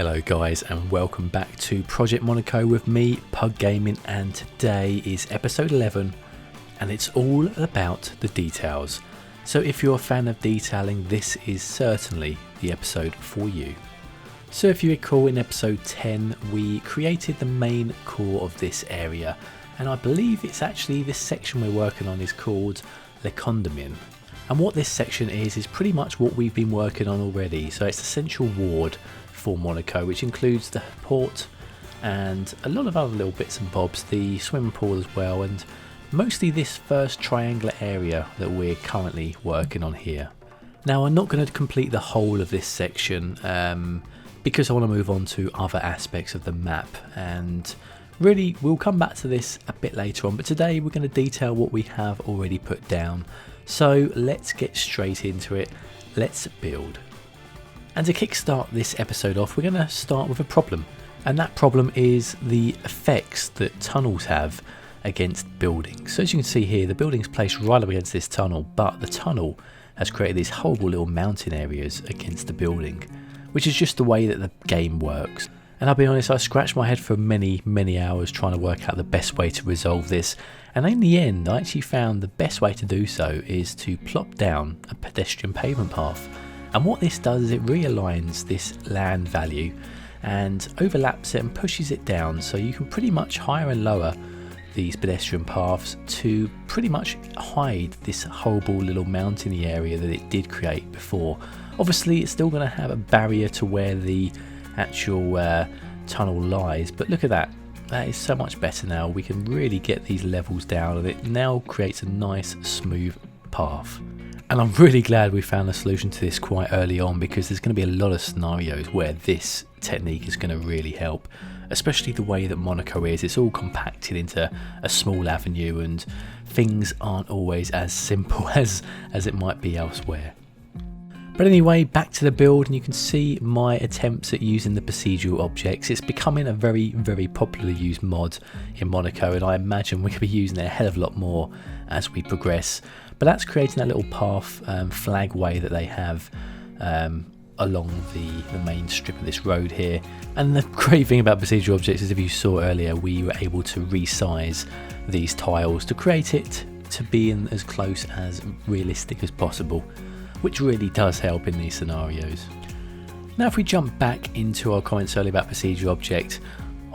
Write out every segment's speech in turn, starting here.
Hello guys and welcome back to Project Monaco with me, PugGaming, and today is episode 11 and it's all about the details. So if you're a fan of detailing, this is certainly the episode for you. So if you recall, in episode 10 we created the main core of this area, and I believe it's actually this section we're working on is called Condamine. And what this section is pretty much what we've been working on already. So it's the central ward for Monaco, which includes the port and a lot of other little bits and bobs, the swimming pool as well, and mostly this first triangular area that we're currently working on here. Now I'm not going to complete the whole of this section because I want to move on to other aspects of the map, and really we'll come back to this a bit later on, but today we're going to detail what we have already put down. So let's get straight into it, let's build. And to kickstart this episode off, we're going to start with a problem, and that problem is the effects that tunnels have against buildings. So as you can see here, the building's placed right up against this tunnel, but the tunnel has created these horrible little mountain areas against the building, which is just the way that the game works. And I'll be honest, I scratched my head for many hours trying to work out the best way to resolve this, and in the end I actually found the best way to do so is to plop down a pedestrian pavement path. And what this does is it realigns this land value and overlaps it and pushes it down, so you can pretty much higher and lower these pedestrian paths to pretty much hide this horrible little mountainy area that it did create before. Obviously it's still going to have a barrier to where the actual tunnel lies, but look at that. That is so much better now. We can really get these levels down and it now creates a nice smooth path. And I'm really glad we found a solution to this quite early on, because there's going to be a lot of scenarios where this technique is going to really help, especially the way that Monaco is. It's all compacted into a small avenue and things aren't always as simple as it might be elsewhere. But anyway, back to the build, and you can see my attempts at using the procedural objects. It's becoming a very popularly used mod in Monaco, and I imagine we're going to be using it a hell of a lot more as we progress. But that's creating that little path flagway that they have along the main strip of this road here. And the great thing about procedural objects is, if you saw earlier, we were able to resize these tiles to create it to be in as close as realistic as possible, which really does help in these scenarios. Now if we jump back into our comments earlier about procedural object,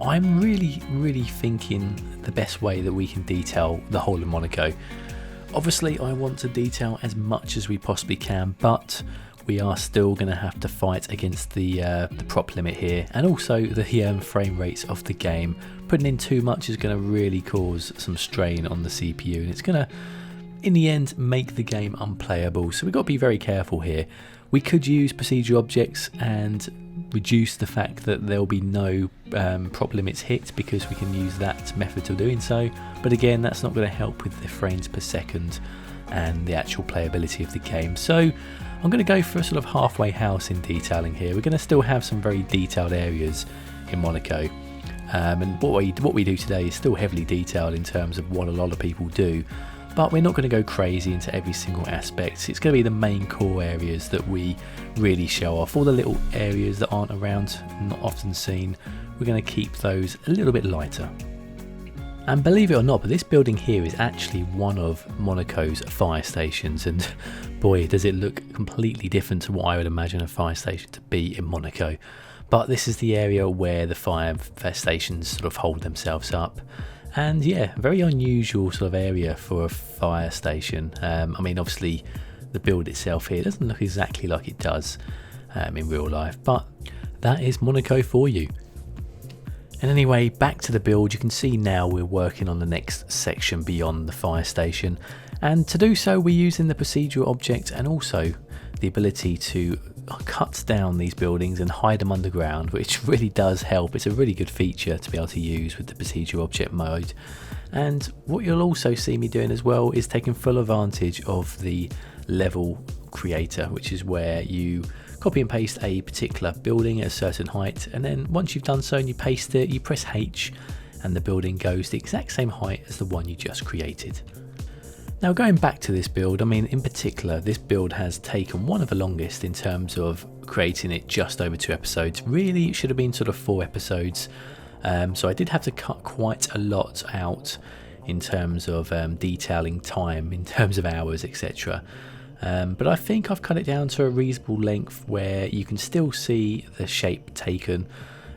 I'm really thinking the best way that we can detail the whole of Monaco. Obviously I want to detail as much as we possibly can, but we are still going to have to fight against the prop limit here, and also the frame rates of the game. Putting in too much is going to really cause some strain on the CPU, and it's going to in the end make the game unplayable, so we've got to be very careful here. We could use procedural objects and reduce the fact that there will be no prop limits hit, because we can use that method of doing so, but again that's not going to help with the frames per second and the actual playability of the game. So I'm going to go for a sort of halfway house in detailing here. We're going to still have some very detailed areas in Monaco, and what we do today is still heavily detailed in terms of what a lot of people do, but we're not going to go crazy into every single aspect. It's going to be the main core areas that we really show off. All the little areas that aren't around, not often seen, we're going to keep those a little bit lighter. And believe it or not, but this building here is actually one of Monaco's fire stations, and boy does it look completely different to what I would imagine a fire station to be in Monaco. But this is the area where the fire stations sort of hold themselves up. And yeah, very unusual sort of area for a fire station. I mean, obviously the build itself here doesn't look exactly like it does in real life, but that is Monaco for you. And anyway, back to the build. You can see now we're working on the next section beyond the fire station, and to do so we're using the procedural object and also the ability to cut down these buildings and hide them underground, which really does help. It's a really good feature to be able to use with the procedural object mode. And what you'll also see me doing as well is taking full advantage of the level creator, which is where you copy and paste a particular building at a certain height, and then once you've done so and you paste it, you press H and the building goes the exact same height as the one you just created. Now going back to this build, I mean in particular this build has taken one of the longest in terms of creating it just over 2 episodes. Really, it should have been sort of 4 episodes. So I did have to cut quite a lot out in terms of detailing time, in terms of hours, etc. But I think I've cut it down to a reasonable length where you can still see the shape taken,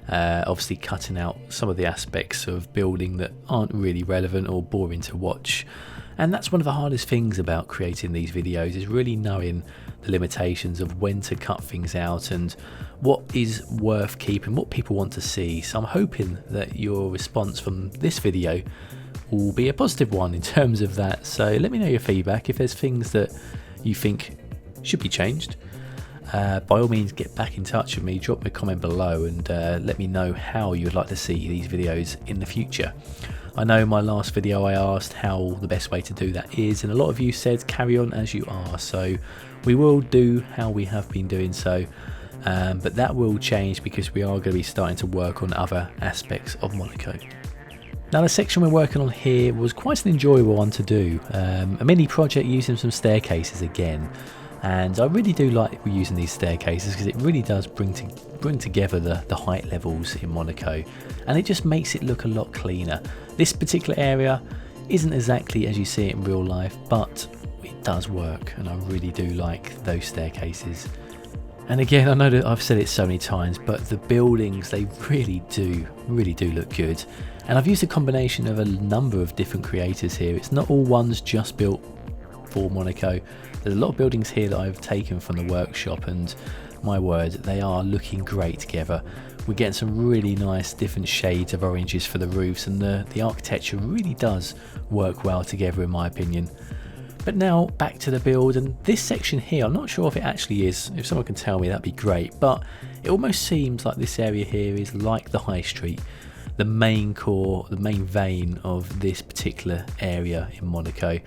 obviously cutting out some of the aspects of building that aren't really relevant or boring to watch. And that's one of the hardest things about creating these videos, is really knowing the limitations of when to cut things out and what is worth keeping, what people want to see. So I'm hoping that your response from this video will be a positive one in terms of that. So let me know your feedback. If there's things that you think should be changed, by all means get back in touch with me, drop me a comment below, and let me know how you'd like to see these videos in the future. I know in my last video I asked how the best way to do that is, and a lot of you said carry on as you are, so we will do how we have been doing so, but that will change because we are going to be starting to work on other aspects of Monaco. Now the section we're working on here was quite an enjoyable one to do, a mini project using some staircases again. And I really do like using these staircases because it really does bring together the height levels in Monaco, and it just makes it look a lot cleaner. This particular area isn't exactly as you see it in real life, but it does work, and I really do like those staircases. And again, I know that I've said it so many times, but the buildings, they really do look good. And I've used a combination of a number of different creators here. It's not all ones just built for Monaco. There's a lot of buildings here that I've taken from the workshop, and my word, they are looking great together. We're getting some really nice different shades of oranges for the roofs, and the architecture really does work well together in my opinion. But now back to the build, and this section here, I'm not sure if it actually is. If someone can tell me, that'd be great, but it almost seems like this area here is like the high street, the main core, the main vein of this particular area in Monaco.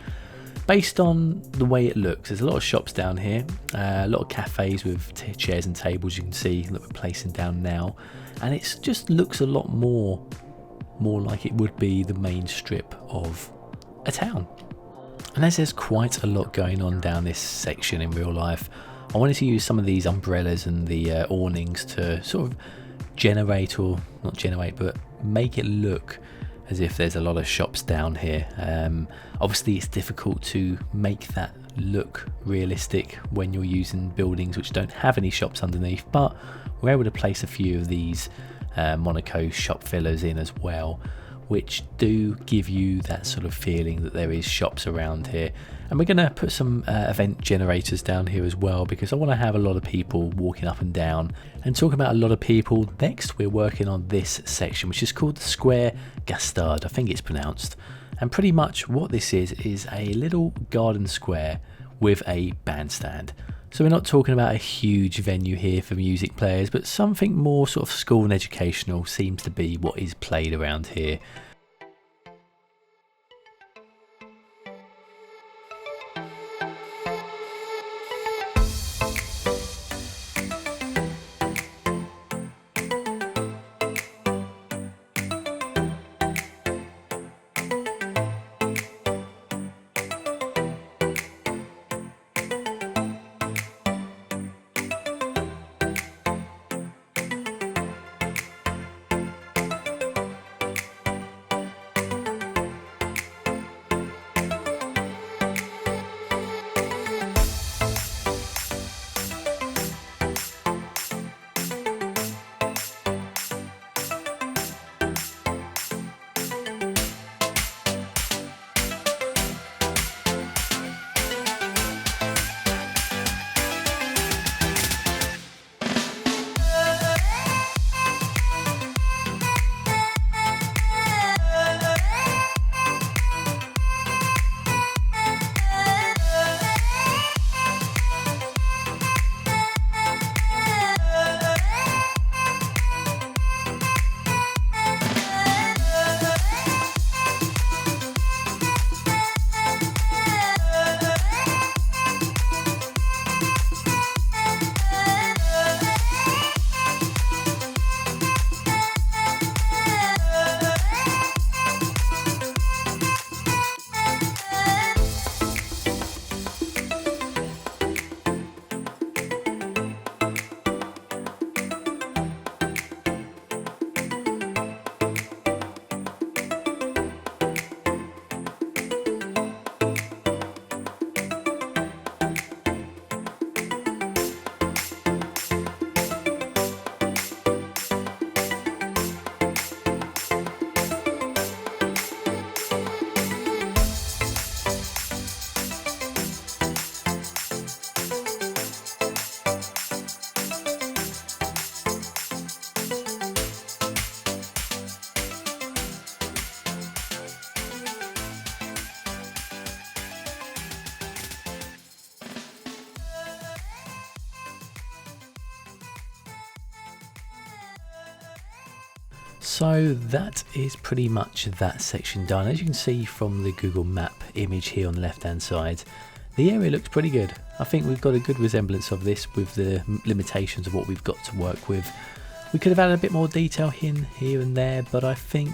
Based on the way it looks, there's a lot of shops down here, a lot of cafes with chairs and tables you can see that we're placing down now, and it just looks a lot more like it would be the main strip of a town. And as there's quite a lot going on down this section in real life, I wanted to use some of these umbrellas and the awnings to sort of generate, or not generate, but make it look as if there's a lot of shops down here. Obviously it's difficult to make that look realistic when you're using buildings which don't have any shops underneath, but we're able to place a few of these Monaco shop fillers in as well, which do give you that sort of feeling that there is shops around here. And we're going to put some event generators down here as well, because I want to have a lot of people walking up and down. And talking about a lot of people, next we're working on this section, which is called the Square Gastard, I think it's pronounced. And pretty much what this is a little garden square with a bandstand. So we're not talking about a huge venue here for music players, but something more sort of school and educational seems to be what is played around here. So that is pretty much that section done. As you can see from the Google Map image here on the left hand side, the area looks pretty good. I think we've got a good resemblance of this with the limitations of what we've got to work with. We could have added a bit more detail in here and there, but I think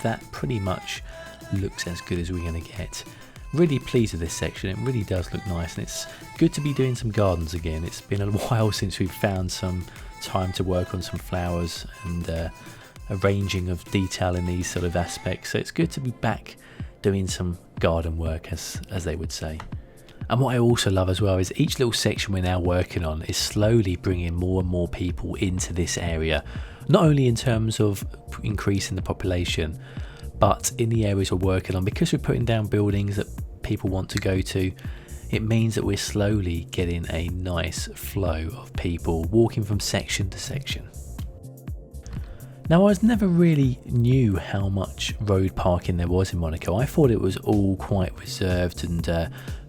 that pretty much looks as good as we're going to get. Really pleased with this section. It really does look nice, and it's good to be doing some gardens again. It's been a while since we've found some time to work on some flowers and arranging of detail in these sort of aspects, so it's good to be back doing some garden work, as they would say. And what I also love as well is each little section we're now working on is slowly bringing more and more people into this area, not only in terms of increasing the population, but in the areas we're working on. Because we're putting down buildings that people want to go to, it means that we're slowly getting a nice flow of people walking from section to section. Now, I never really knew how much road parking there was in Monaco. I thought it was all quite reserved and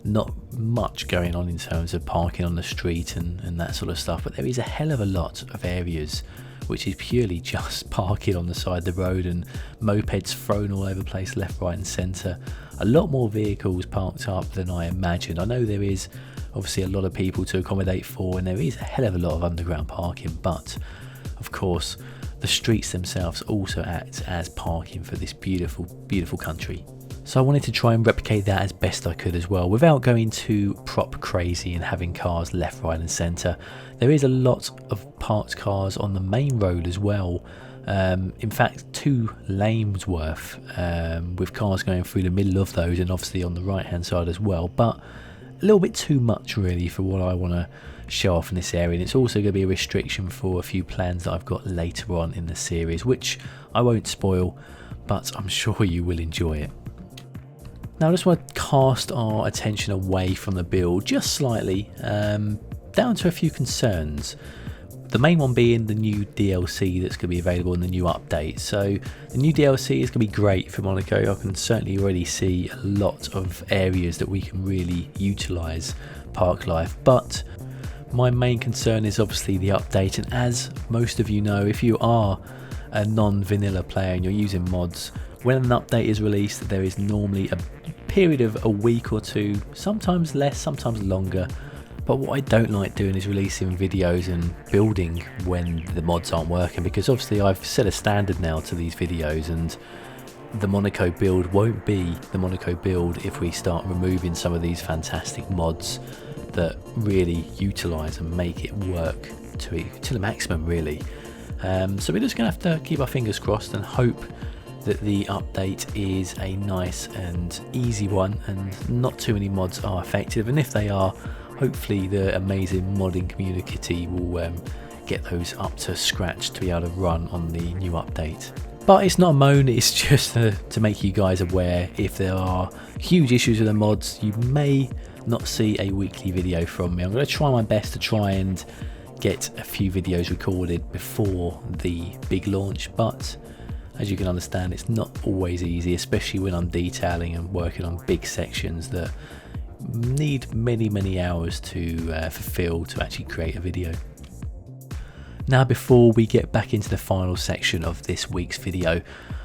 not much going on in terms of parking on the street and that sort of stuff, but there is a hell of a lot of areas which is purely just parking on the side of the road and mopeds thrown all over the place, left, right and centre. A lot more vehicles parked up than I imagined. I know there is obviously a lot of people to accommodate for, and there is a hell of a lot of underground parking, but of course the streets themselves also act as parking for this beautiful, beautiful country. So I wanted to try and replicate that as best I could as well, without going too prop crazy and having cars left, right and centre. There is a lot of parked cars on the main road as well. In fact, 2 lanes worth, with cars going through the middle of those, and obviously on the right hand side as well, but a little bit too much really for what I want to show off in this area. And it's also going to be a restriction for a few plans that I've got later on in the series, which I won't spoil, but I'm sure you will enjoy it. Now I just want to cast our attention away from the build just slightly, down to a few concerns. The main one being the new DLC that's going to be available in the new update. So the new DLC is going to be great for Monaco. I can certainly already see a lot of areas that we can really utilise park life, but my main concern is obviously the update. And as most of you know, if you are a non-vanilla player and you're using mods, when an update is released, there is normally a period of a week or 2, sometimes less, sometimes longer. But what I don't like doing is releasing videos and building when the mods aren't working, because obviously I've set a standard now to these videos, and the Monaco build won't be the Monaco build if we start removing some of these fantastic mods that really utilise and make it work to the maximum really. So we're just going to have to keep our fingers crossed and hope that the update is a nice and easy one and not too many mods are effective, and if they are, hopefully the amazing modding community will get those up to scratch to be able to run on the new update. But it's not a moan, it's just to make you guys aware, if there are huge issues with the mods, you may not see a weekly video from me. I'm going to try my best to try and get a few videos recorded before the big launch, but as you can understand, it's not always easy, especially when I'm detailing and working on big sections that need many hours to fulfill to actually create a video. Now, before we get back into the final section of this week's video,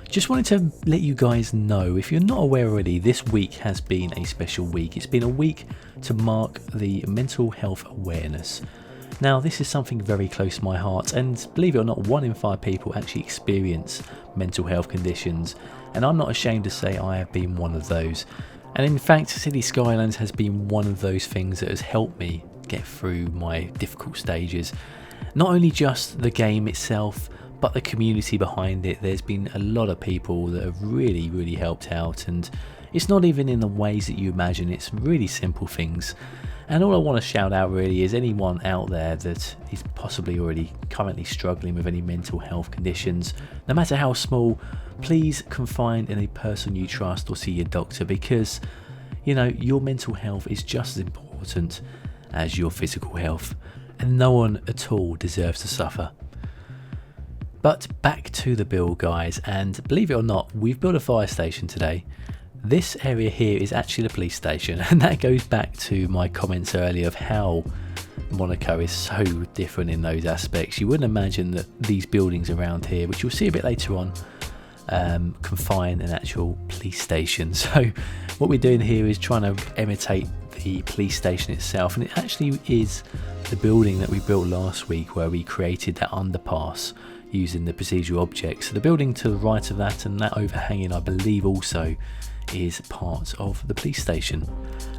just wanted to let you guys know, if you're not aware already, this week has been a special week. It's been a week to mark the mental health awareness. Now, this is something very close to my heart, and believe it or not, 1 in 5 people actually experience mental health conditions, and I'm not ashamed to say I have been one of those. And in fact, Cities Skylines has been one of those things that has helped me get through my difficult stages. Not only just the game itself, but the community behind it. There's been a lot of people that have really helped out, and it's not even in the ways that you imagine. It's really simple things. And all I want to shout out really is anyone out there that is possibly already currently struggling with any mental health conditions, no matter how small, please confide in a person you trust or see your doctor, because you know your mental health is just as important as your physical health, and no one at all deserves to suffer. But back to the build, guys, and believe it or not, we've built a fire station today. This area here is actually the police station, and that goes back to my comments earlier of how Monaco is so different in those aspects. You wouldn't imagine that these buildings around here, which you'll see a bit later on, confine an actual police station. So what we're doing here is trying to imitate the police station itself, and it actually is the building that we built last week where we created that underpass using the procedural objects. So the building to the right of that and that overhanging, I believe, also is part of the police station.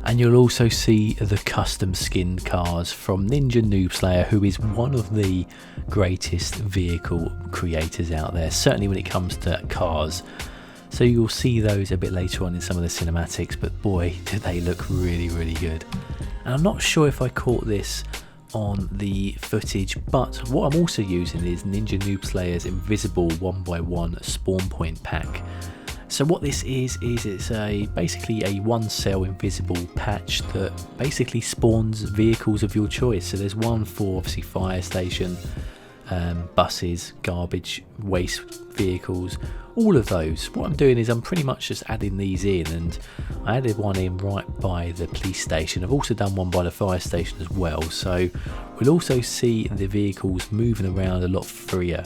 And you'll also see the custom skinned cars from Ninja Noob Slayer, who is one of the greatest vehicle creators out there, certainly when it comes to cars. So you'll see those a bit later on in some of the cinematics, but boy, do they look really, really good. And I'm not sure if I caught this on the footage, but what I'm also using is Ninja Noob Slayer's invisible 1x1 spawn point pack. So what this is it's basically a one cell invisible patch that basically spawns vehicles of your choice. So there's one for obviously fire station, buses, garbage, waste vehicles, all of those. What I'm doing is I'm pretty much just adding these in, and I added one in right by the police station. I've also done one by the fire station as well, so we'll also see the vehicles moving around a lot freer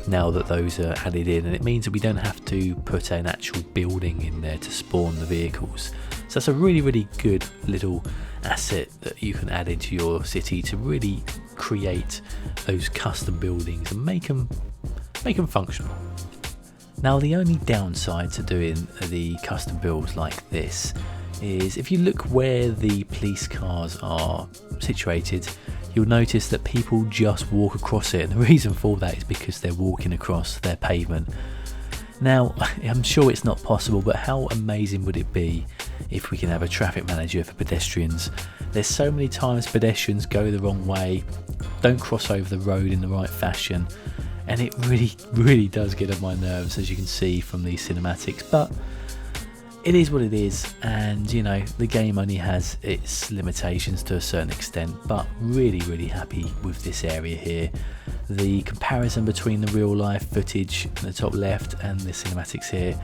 now that those are added in, and it means that we don't have to put an actual building in there to spawn the vehicles. So that's a really, really good little asset that you can add into your city to really create those custom buildings and make them functional. Now the only downside to doing the custom builds like this is if you look where the police cars are situated, you'll notice that people just walk across it, and the reason for that is because they're walking across their pavement. Now I'm sure it's not possible, but how amazing would it be if we can have a traffic manager for pedestrians? There's so many times pedestrians go the wrong way, don't cross over the road in the right fashion, and it really, really does get on my nerves, as you can see from these cinematics. But it is what it is, and you know, the game only has its limitations to a certain extent, but really, really happy with this area here. The comparison between the real life footage in the top left and the cinematics here,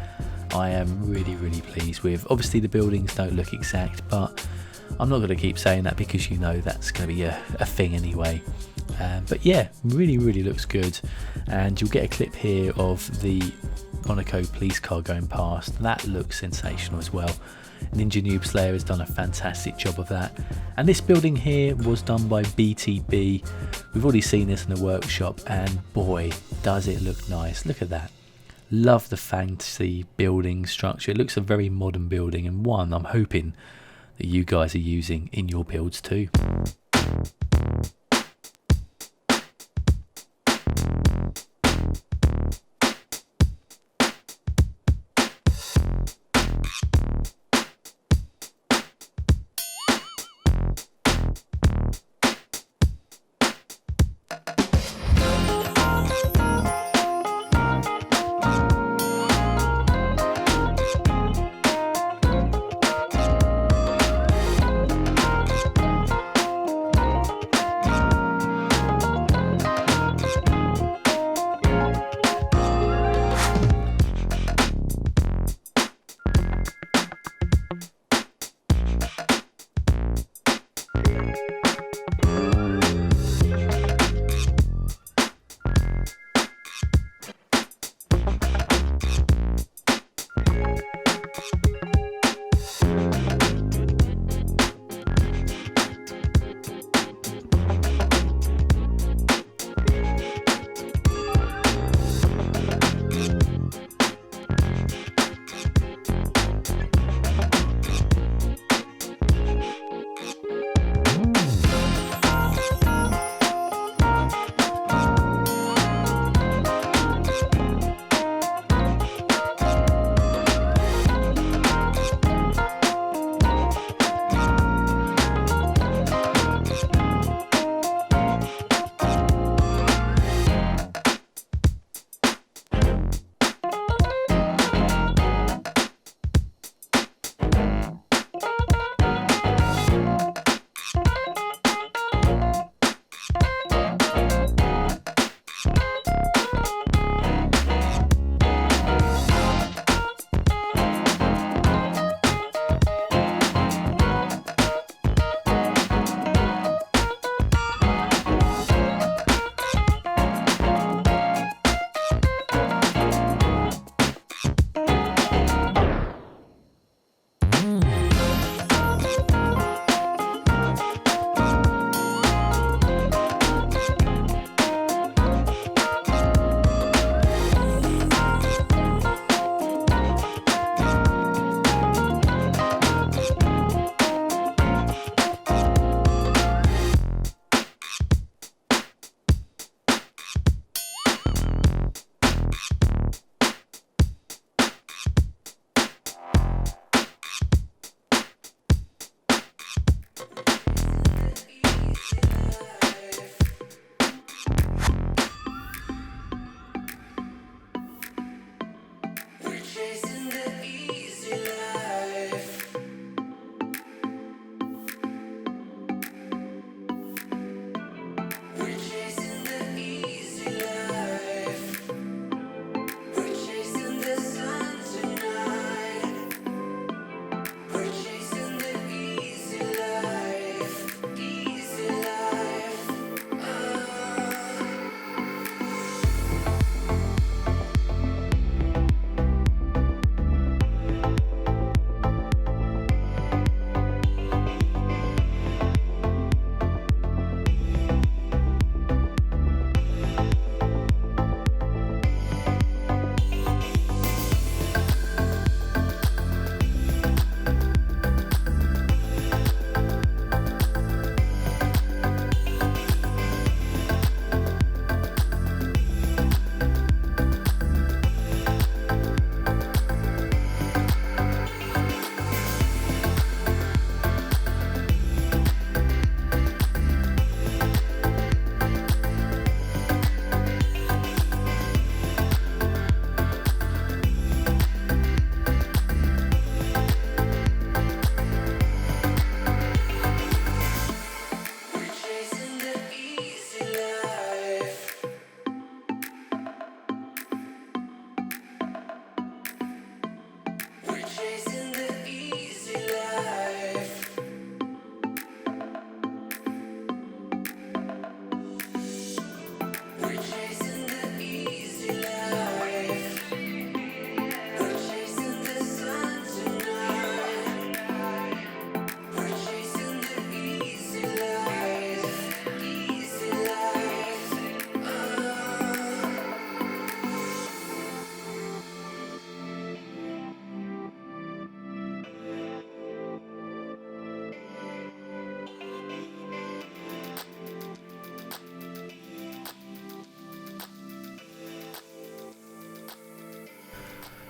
I am really, really pleased with. Obviously the buildings don't look exact, but I'm not going to keep saying that because you know that's going to be a thing anyway. But yeah, really, really looks good, and you'll get a clip here of the Monaco police car going past. That looks sensational as well. Ninja Noob Slayer has done a fantastic job of that, and this building here was done by BTB. We've already seen this in the workshop, and boy does it look nice. Look at that. Love the fancy building structure. It looks a very modern building, and one I'm hoping that you guys are using in your builds too.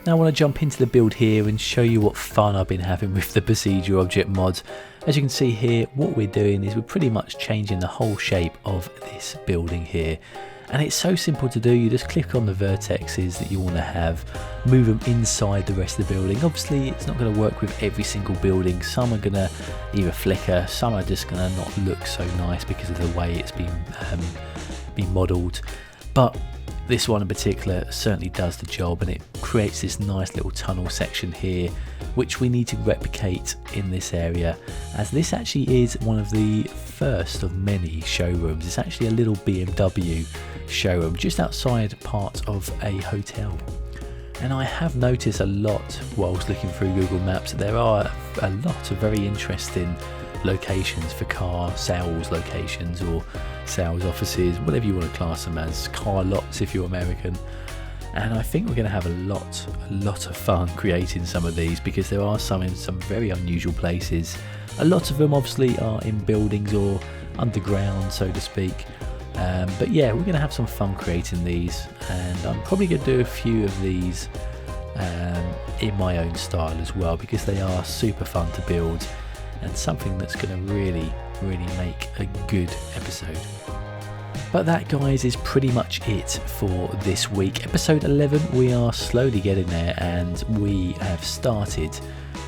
Now I want to jump into the build here and show you what fun I've been having with the procedural object mod. As you can see here, what we're doing is we're pretty much changing the whole shape of this building here. And it's so simple to do. You just click on the vertexes that you want to have, move them inside the rest of the building. Obviously it's not going to work with every single building. Some are going to either flicker, some are just going to not look so nice because of the way it's been modelled. But this one in particular certainly does the job, and it creates this nice little tunnel section here which we need to replicate in this area, as this actually is one of the first of many showrooms. It's actually a little BMW showroom just outside part of a hotel. And I have noticed a lot whilst looking through Google Maps that there are a lot of very interesting locations for car sales locations or sales offices, whatever you want to class them as, car lots if you're American. And I think we're going to have a lot of fun creating some of these, because there are some in some very unusual places. A lot of them obviously are in buildings or underground, so to speak. But yeah, we're going to have some fun creating these, and I'm probably going to do a few of these in my own style as well, because they are super fun to build and something that's going to really make a good episode. But that, guys, is pretty much it for this week. Episode 11, we are slowly getting there, and we have started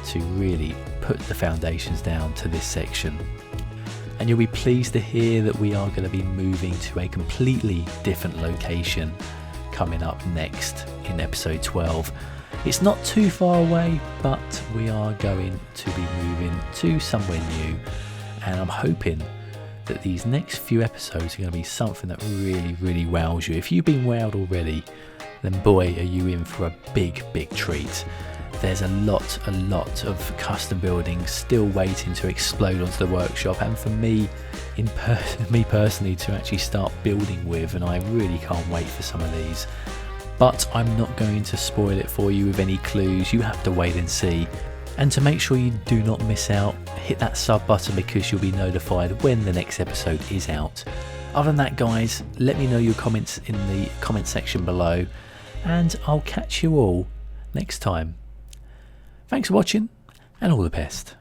to really put the foundations down to this section. And you'll be pleased to hear that we are going to be moving to a completely different location coming up next in episode 12. It's not too far away, but we are going to be moving to somewhere new, and I'm hoping that these next few episodes are going to be something that really wows you. If you've been wowed already, then boy, are you in for a big treat. There's a lot of custom building still waiting to explode onto the workshop, and for me personally to actually start building with, and I really can't wait for some of these. But I'm not going to spoil it for you with any clues. You have to wait and see. And to make sure you do not miss out, hit that sub button, because you'll be notified when the next episode is out. Other than that, guys, let me know your comments in the comment section below, and I'll catch you all next time. Thanks for watching, and all the best.